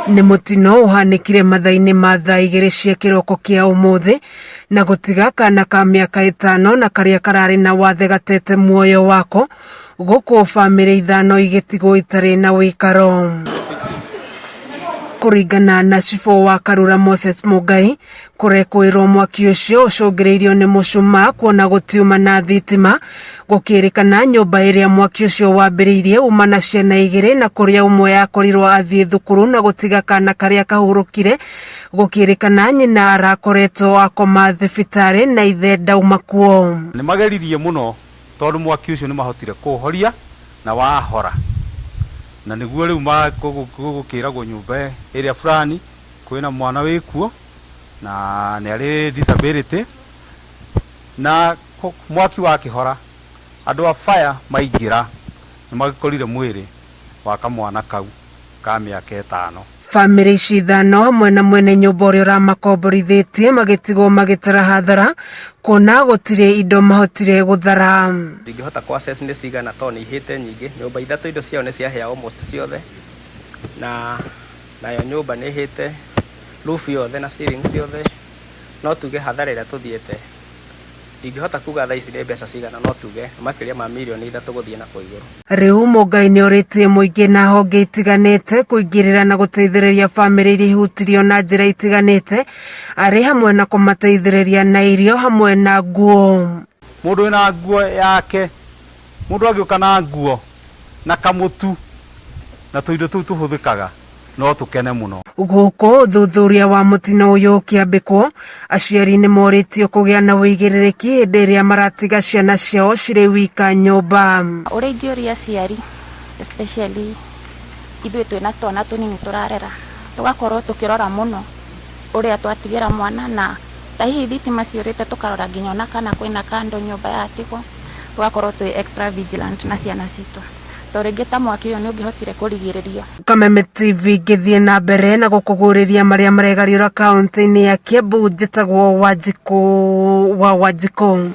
Nĩ mutino uhanikire mathaini ma thaa 2 cia kiroko kia umuthi na gutiga kana ka miaka 5 na karia karari na wathe gatete muoyo wako guku family 5 igitigwo itari na wikaro. Kuringana na cibũ wa Karura Moses Mugai, kurekwirwo mwaki ucio ucũngĩrĩirio nĩ mũcuma kuona gũtiuma na thitima, gũkĩrĩkana nyũmba ĩrĩa mwaki ucio wambĩrĩirie uma na ciana 2 na kũrĩa ũmwe yakorirwo athiĩ thukuru na gũtiga kana karĩa kahurũkire, gũkĩrĩkana nyina arakoretwo akoma thibitarĩ na ithe ndauma kuo. Nĩ mageririe mũno tondũ mwaki ucio nĩ mahotire kũhoria na wahora. Na niguo riu magukiragwo nyumba area fulani kwina mwana wikuo na nĩ ari disability na mwaki wa kihora andu a fire maingira nĩ magikorire mwiri wa kamwana kau ka miaka 5. Family ici 5 hamwe na mwene nyumba ũrĩa ũramakomborithĩtie magĩtigwo magĩtara hathara kuona gũtirĩ indo mahotire gũthara. Ndingĩhota kwa access nĩ cigana to nĩ ihĩte nyingĩ, nyumba 3 indo ciao nĩ ciahĩa almost ciothe, na nayo nyumba nĩ ihĩte roof yothe na ceiling ciothe, no tuge hathara ĩrĩa tũthiĩte ndingĩhota kuga thaa ici nĩ mbeca cigana, no tuge makĩria ma milioni 3 gũthiĩ na kwa igũrũ. Rĩu Mugai nĩ orĩtie mũingĩ na honge itiganĩte kũingĩrĩra na gũteithĩrĩria family iria ihutirio na njĩra itiganĩte, arĩ hamwe na kũmateithĩrĩria na irio hamwe na nguo. Mũndũ wĩna nguo yake, mũndũ agĩũka na nguo na kamutu na tũindo tũu tũhũthĩkaga no tukene muno. Guko thuthuria wa mutino uyu kiambikwo, aciari nĩ morĩtio kũgĩa na wĩigĩrĩrĩki hĩndĩ ĩrĩa maratiga ciana ciao cirĩ wika nyũmba. Ũrĩa ingĩũria aciari especially ithuĩ twĩna twana tũnini tũrarera, tugakorwo tukirora muno ũrĩa twatigira mwana, na hihi thitima ciũrĩte tukarora nginya ona kana kwĩna kando nyũmba yatigwo, tugakorwo twĩ extra vigilant na ciana citũ. Torĩngĩta mwaki ũyũ nĩ ũngĩhotire kũrigĩrĩria. Kameme TV ngĩthiĩ na mbere na gũkũgũrĩria marĩa maregariũra kaunti-inĩ ya Kiambu, njĩtagwo Wanjikũ wa Wanjikũ.